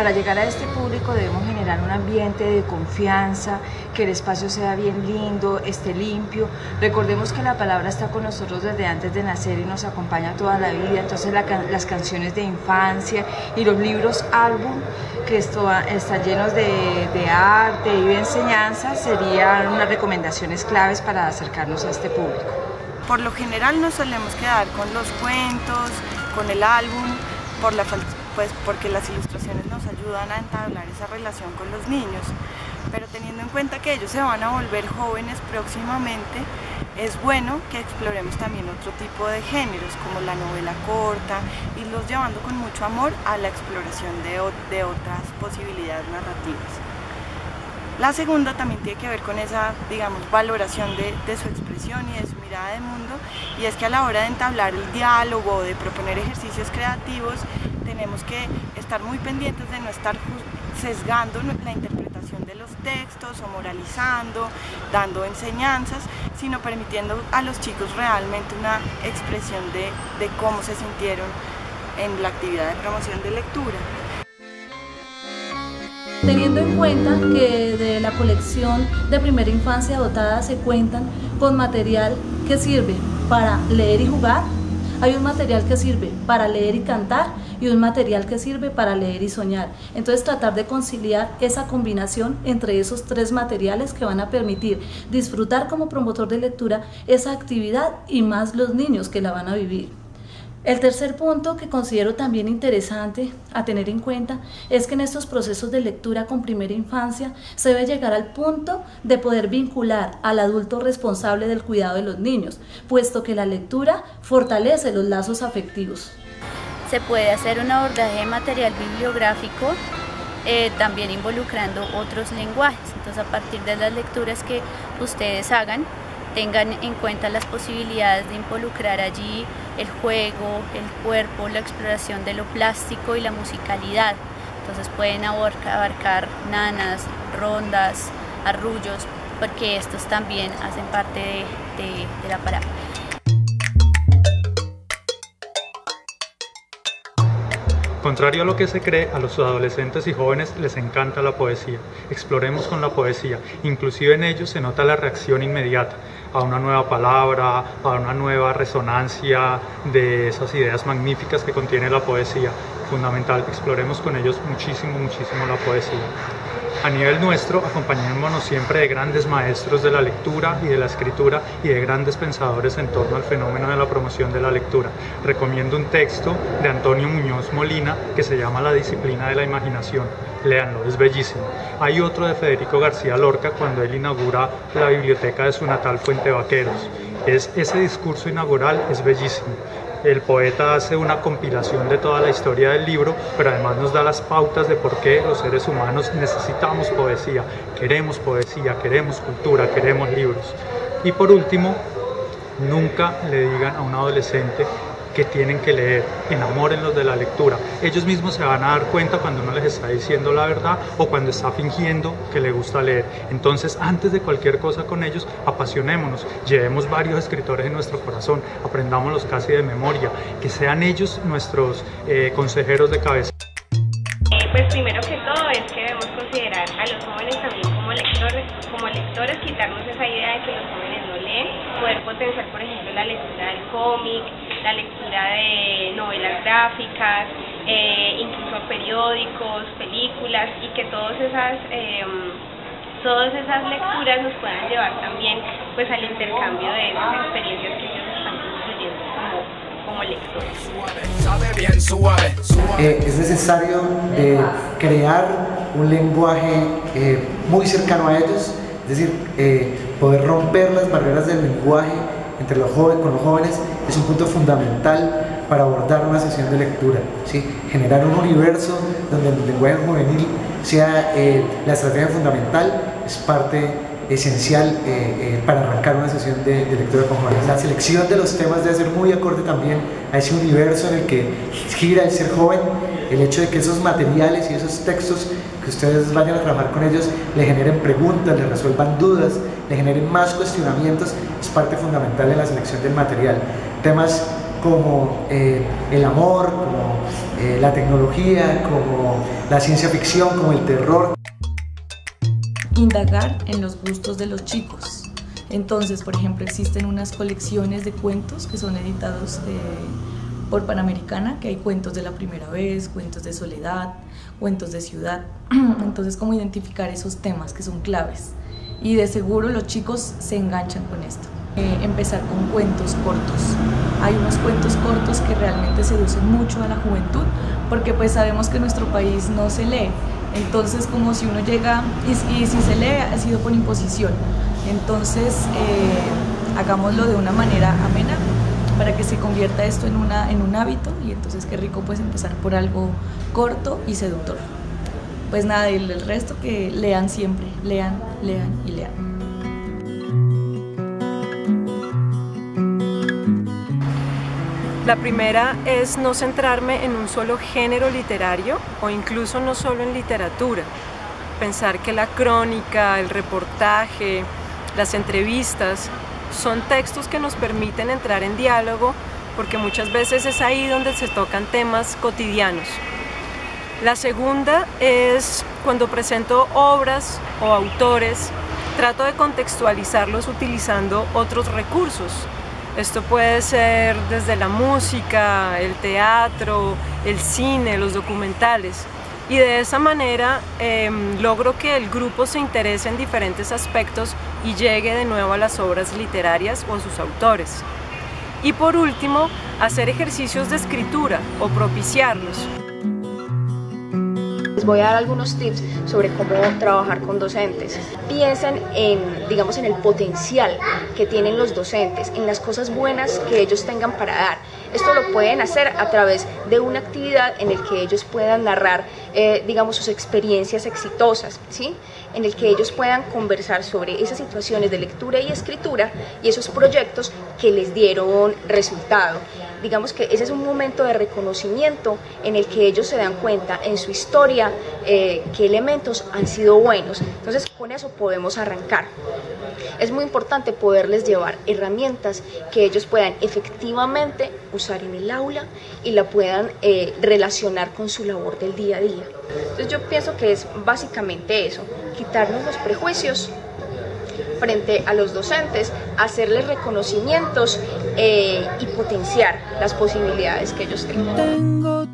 para llegar a este público debemos generar un ambiente de confianza, que el espacio sea bien lindo, esté limpio. Recordemos que la palabra está con nosotros desde antes de nacer y nos acompaña toda la vida, entonces las canciones de infancia y los libros álbum, que están llenos de arte y de enseñanza, serían unas recomendaciones claves para acercarnos a este público. Por lo general nos solemos quedar con los cuentos, con el álbum, porque las ilustraciones nos ayudan a entablar esa relación con los niños, pero teniendo en cuenta que ellos se van a volver jóvenes próximamente, es bueno que exploremos también otro tipo de géneros, como la novela corta, y los llevando con mucho amor a la exploración de otras posibilidades narrativas. La segunda también tiene que ver con esa, digamos, valoración de su expresión y de su mirada de mundo, y es que a la hora de entablar el diálogo o de proponer ejercicios creativos, tenemos que estar muy pendientes de no estar sesgando la interpretación de los textos o moralizando, dando enseñanzas, sino permitiendo a los chicos realmente una expresión de cómo se sintieron en la actividad de promoción de lectura. Teniendo en cuenta que de la colección de primera infancia dotada se cuentan con material que sirve para leer y jugar, hay un material que sirve para leer y cantar y un material que sirve para leer y soñar. Entonces tratar de conciliar esa combinación entre esos tres materiales que van a permitir disfrutar como promotor de lectura esa actividad y más los niños que la van a vivir. El tercer punto que considero también interesante a tener en cuenta es que en estos procesos de lectura con primera infancia se debe llegar al punto de poder vincular al adulto responsable del cuidado de los niños, puesto que la lectura fortalece los lazos afectivos. Se puede hacer un abordaje de material bibliográfico también involucrando otros lenguajes. Entonces, a partir de las lecturas que ustedes hagan, tengan en cuenta las posibilidades de involucrar allí el juego, el cuerpo, la exploración de lo plástico y la musicalidad. Entonces pueden abarcar nanas, rondas, arrullos, porque estos también hacen parte de la parábola. Contrario a lo que se cree, a los adolescentes y jóvenes les encanta la poesía. Exploremos con la poesía. Inclusive en ellos se nota la reacción inmediata a una nueva palabra, a una nueva resonancia de esas ideas magníficas que contiene la poesía. Fundamental, exploremos con ellos muchísimo, muchísimo la poesía. A nivel nuestro, acompañémonos siempre de grandes maestros de la lectura y de la escritura y de grandes pensadores en torno al fenómeno de la promoción de la lectura. Recomiendo un texto de Antonio Muñoz Molina que se llama La disciplina de la imaginación. Léanlo, es bellísimo. Hay otro de Federico García Lorca cuando él inaugura la biblioteca de su natal Fuente Vaqueros. Ese discurso inaugural es bellísimo. El poeta hace una compilación de toda la historia del libro, pero además nos da las pautas de por qué los seres humanos necesitamos poesía, queremos cultura, queremos libros. Y por último, nunca le digan a un adolescente que tienen que leer, enamórenlos de la lectura. Ellos mismos se van a dar cuenta cuando uno les está diciendo la verdad o cuando está fingiendo que le gusta leer. Entonces, antes de cualquier cosa con ellos, apasionémonos, llevemos varios escritores en nuestro corazón, aprendámoslos casi de memoria, que sean ellos nuestros consejeros de cabeza. Pues primero que todo es que debemos considerar a los jóvenes también como lectores, quitarnos esa idea de que los jóvenes no leen, poder potenciar por ejemplo la lectura del cómic, la lectura de novelas gráficas, incluso periódicos, películas, y que todas esas lecturas nos puedan llevar también pues al intercambio de esas experiencias que ellos están construyendo como lectores. Es necesario crear un lenguaje muy cercano a ellos, es decir, poder romper las barreras del lenguaje con los jóvenes es un punto fundamental para abordar una sesión de lectura, ¿sí? Generar un universo donde el lenguaje juvenil sea la estrategia fundamental, es parte esencial para arrancar una sesión de lectura con jóvenes. La selección de los temas debe ser muy acorde también a ese universo en el que gira el ser joven, el hecho de que esos materiales y esos textos que ustedes vayan a trabajar con ellos le generen preguntas, le resuelvan dudas, le generen más cuestionamientos, es parte fundamental en la selección del material. Temas como el amor, como la tecnología, como la ciencia ficción, como el terror. Indagar en los gustos de los chicos. Entonces, por ejemplo, existen unas colecciones de cuentos que son editados por Panamericana, que hay cuentos de la primera vez, cuentos de soledad, cuentos de ciudad. Entonces, cómo identificar esos temas que son claves. Y de seguro los chicos se enganchan con esto. Empezar con cuentos cortos. Hay unos cuentos cortos que realmente seducen mucho a la juventud, porque pues sabemos que en nuestro país no se lee. Entonces, como si uno llega y si se lee ha sido por imposición. Entonces, hagámoslo de una manera amena para que se convierta esto en un hábito, y entonces qué rico pues empezar por algo corto y seductor. Pues nada, el resto que lean siempre, lean, lean y lean. La primera es no centrarme en un solo género literario o incluso no solo en literatura. Pensar que la crónica, el reportaje, las entrevistas son textos que nos permiten entrar en diálogo, porque muchas veces es ahí donde se tocan temas cotidianos. La segunda es cuando presento obras o autores, trato de contextualizarlos utilizando otros recursos. Esto puede ser desde la música, el teatro, el cine, los documentales. Y de esa manera logro que el grupo se interese en diferentes aspectos y llegue de nuevo a las obras literarias o a sus autores. Y por último, hacer ejercicios de escritura o propiciarlos. Les voy a dar algunos tips sobre cómo trabajar con docentes. Piensen digamos, en el potencial que tienen los docentes, en las cosas buenas que ellos tengan para dar. Esto lo pueden hacer a través de una actividad en la que ellos puedan narrar, digamos, sus experiencias exitosas, ¿sí? En el que ellos puedan conversar sobre esas situaciones de lectura y escritura y esos proyectos que les dieron resultado. Digamos que ese es un momento de reconocimiento en el que ellos se dan cuenta en su historia qué elementos han sido buenos. Entonces, con eso podemos arrancar. Es muy importante poderles llevar herramientas que ellos puedan efectivamente usar en el aula y la puedan relacionar con su labor del día a día. Entonces yo pienso que es básicamente eso, quitarnos los prejuicios frente a los docentes, hacerles reconocimientos y potenciar las posibilidades que ellos tengan.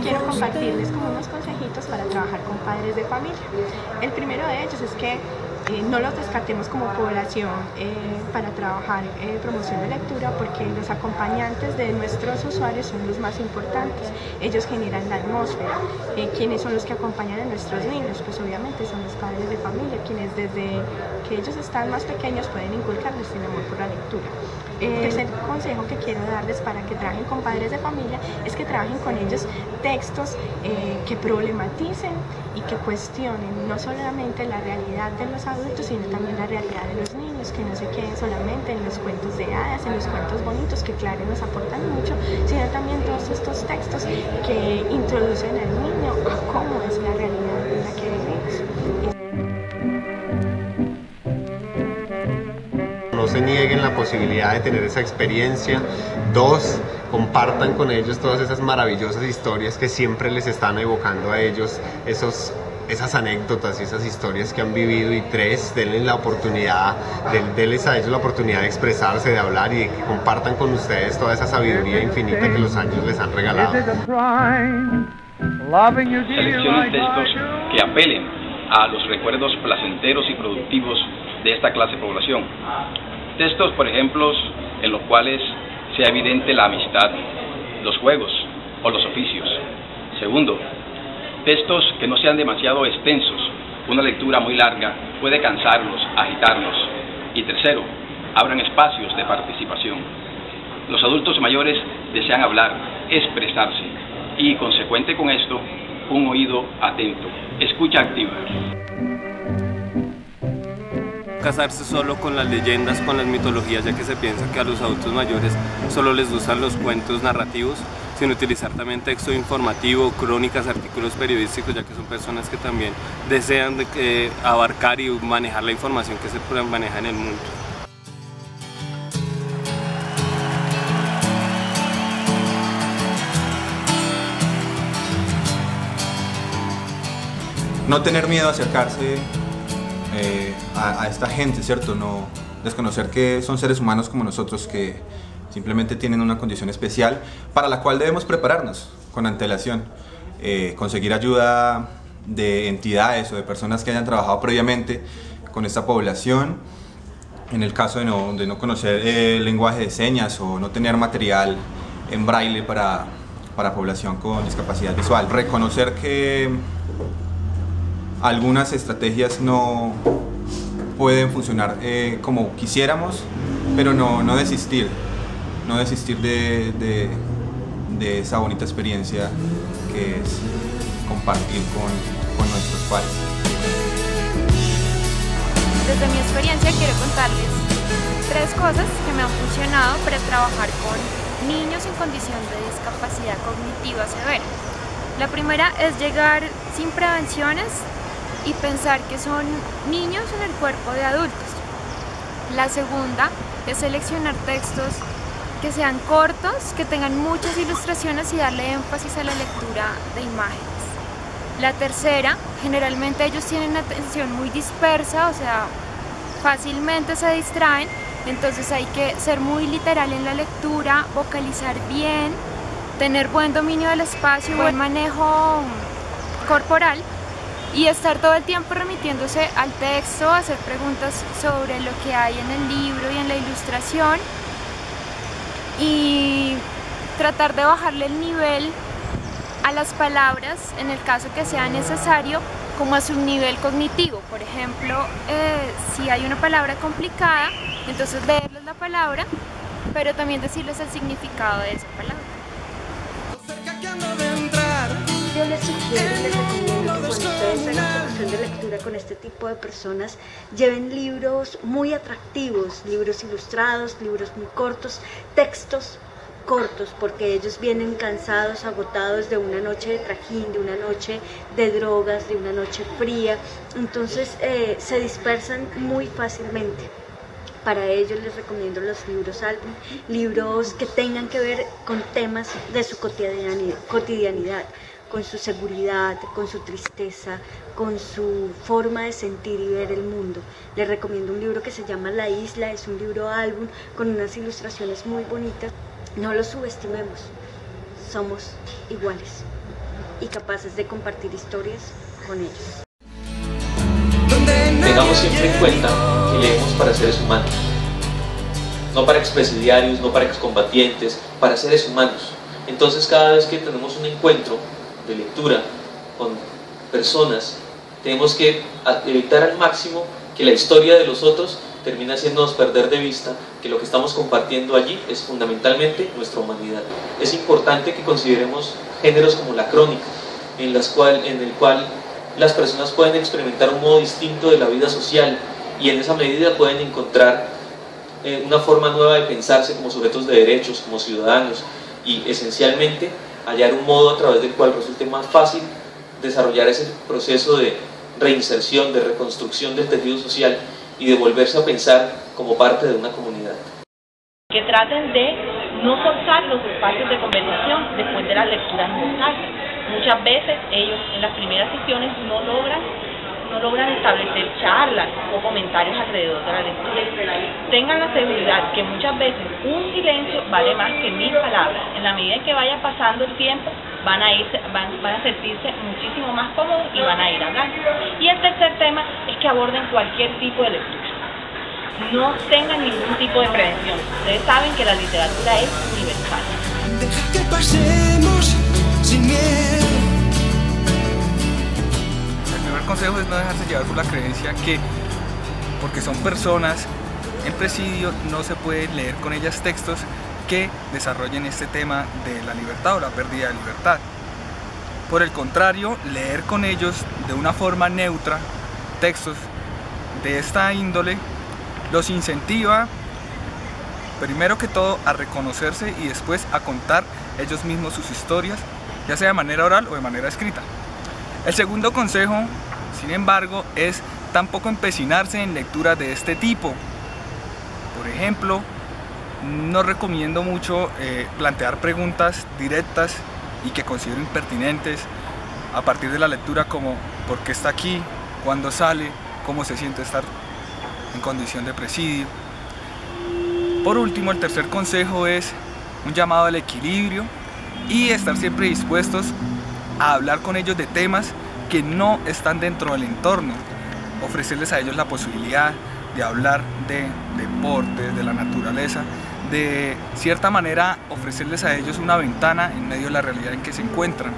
Quiero compartirles como unos consejitos para trabajar con padres de familia. El primero de ellos es que no los descartemos como población para trabajar promoción de lectura, porque los acompañantes de nuestros usuarios son los más importantes. Ellos generan la atmósfera. ¿Quiénes son los que acompañan a nuestros niños? Pues obviamente son los padres de familia, quienes desde que ellos están más pequeños pueden inculcarles el amor por la lectura. El tercer consejo que quiero darles para que trabajen con padres de familia es que trabajen con ellos textos que problematicen y que cuestionen no solamente la realidad de los adultos, sino también la realidad de los niños, que no se queden solamente en los cuentos de hadas, en los cuentos bonitos, que claro nos aportan mucho, sino también todos estos textos que introducen al niño a cómo es la realidad en la que vivimos. No se nieguen la posibilidad de tener esa experiencia. 2, compartan con ellos todas esas maravillosas historias que siempre les están evocando a ellos esas anécdotas y esas historias que han vivido. Y 3, denles la oportunidad, denles a ellos la oportunidad de expresarse, de hablar y de que compartan con ustedes toda esa sabiduría infinita que los años les han regalado. Seleccionen textos que apelen a los recuerdos placenteros y productivos de esta clase de población. Textos, por ejemplo, en los cuales sea evidente la amistad, los juegos o los oficios. Segundo, textos que no sean demasiado extensos. Una lectura muy larga puede cansarlos, agitarlos. Y tercero, abran espacios de participación. Los adultos mayores desean hablar, expresarse y, consecuente con esto, un oído atento, escucha activa. Casarse solo con las leyendas, con las mitologías, ya que se piensa que a los adultos mayores solo les gustan los cuentos narrativos, sino utilizar también texto informativo, crónicas, artículos periodísticos, ya que son personas que también desean abarcar y manejar la información que se maneja en el mundo. no tener miedo a acercarse a esta gente, ¿cierto? No desconocer que son seres humanos como nosotros, que simplemente tienen una condición especial para la cual debemos prepararnos con antelación, conseguir ayuda de entidades o de personas que hayan trabajado previamente con esta población. En el caso de no conocer el lenguaje de señas o no tener material en braille para población con discapacidad visual. Reconocer que algunas estrategias no pueden funcionar como quisiéramos, pero no desistir de esa bonita experiencia que es compartir con nuestros pares. Desde mi experiencia quiero contarles 3 cosas que me han funcionado para trabajar con niños en condición de discapacidad cognitiva severa. La primera es llegar sin prevenciones y pensar que son niños en el cuerpo de adultos. La segunda es seleccionar textos que sean cortos, que tengan muchas ilustraciones y darle énfasis a la lectura de imágenes. La tercera, generalmente ellos tienen atención muy dispersa, o sea, fácilmente se distraen, entonces hay que ser muy literal en la lectura, vocalizar bien, tener buen dominio del espacio, buen manejo corporal y estar todo el tiempo remitiéndose al texto, hacer preguntas sobre lo que hay en el libro y en la ilustración y tratar de bajarle el nivel a las palabras en el caso que sea necesario, como a su nivel cognitivo. Por ejemplo, si hay una palabra complicada, entonces leerles la palabra, pero también decirles el significado de esa palabra. Yo les sugiero y les recomiendo que cuando ustedes hagan formación de lectura con este tipo de personas, lleven libros muy atractivos, libros ilustrados, libros muy cortos, textos cortos, porque ellos vienen cansados, agotados de una noche de trajín, de una noche de drogas, de una noche fría, entonces se dispersan muy fácilmente. Para ellos les recomiendo los libros álbum, libros que tengan que ver con temas de su cotidianidad, con su seguridad, con su tristeza, con su forma de sentir y ver el mundo. Les recomiendo un libro que se llama La Isla, es un libro álbum con unas ilustraciones muy bonitas. No los subestimemos, somos iguales y capaces de compartir historias con ellos. Tengamos siempre en cuenta que leemos para seres humanos, no para expresidiarios, no para excombatientes, para seres humanos. Entonces cada vez que tenemos un encuentro de lectura con personas, tenemos que evitar al máximo que la historia de los otros termine haciéndonos perder de vista que lo que estamos compartiendo allí es fundamentalmente nuestra humanidad. Es importante que consideremos géneros como la crónica, en el cual las personas pueden experimentar un modo distinto de la vida social y en esa medida pueden encontrar una forma nueva de pensarse como sujetos de derechos, como ciudadanos y esencialmente hallar un modo a través del cual resulte más fácil desarrollar ese proceso de reinserción, de reconstrucción del tejido social y de volverse a pensar como parte de una comunidad. Que traten de no forzar los espacios de conversación después de las lecturas en voz alta. Muchas veces ellos en las primeras sesiones no logran establecer charlas o comentarios alrededor de la lectura. Tengan la seguridad que muchas veces un silencio vale más que 1000 palabras. En la medida en que vaya pasando el tiempo, van a sentirse muchísimo más cómodos y van a ir hablando. Y el tercer tema es que aborden cualquier tipo de lectura. No tengan ningún tipo de prevención. Ustedes saben que la literatura es universal. Deja que pasemos sin miedo. El primer consejo es no dejarse llevar por la creencia que, porque son personas en presidio, no se puede leer con ellas textos que desarrollen este tema de la libertad o la pérdida de libertad. Por el contrario, leer con ellos de una forma neutra textos de esta índole los incentiva, primero que todo, a reconocerse y después a contar ellos mismos sus historias, ya sea de manera oral o de manera escrita. El segundo consejo, sin embargo, es tampoco empecinarse en lecturas de este tipo. Por ejemplo, no recomiendo mucho plantear preguntas directas y que considero impertinentes a partir de la lectura, como por qué está aquí, cuándo sale, cómo se siente estar en condición de presidio. Por último, el tercer consejo es un llamado al equilibrio y estar siempre dispuestos a hablar con ellos de temas que no están dentro del entorno, ofrecerles a ellos la posibilidad de hablar de deportes, de la naturaleza, de cierta manera ofrecerles a ellos una ventana en medio de la realidad en que se encuentran.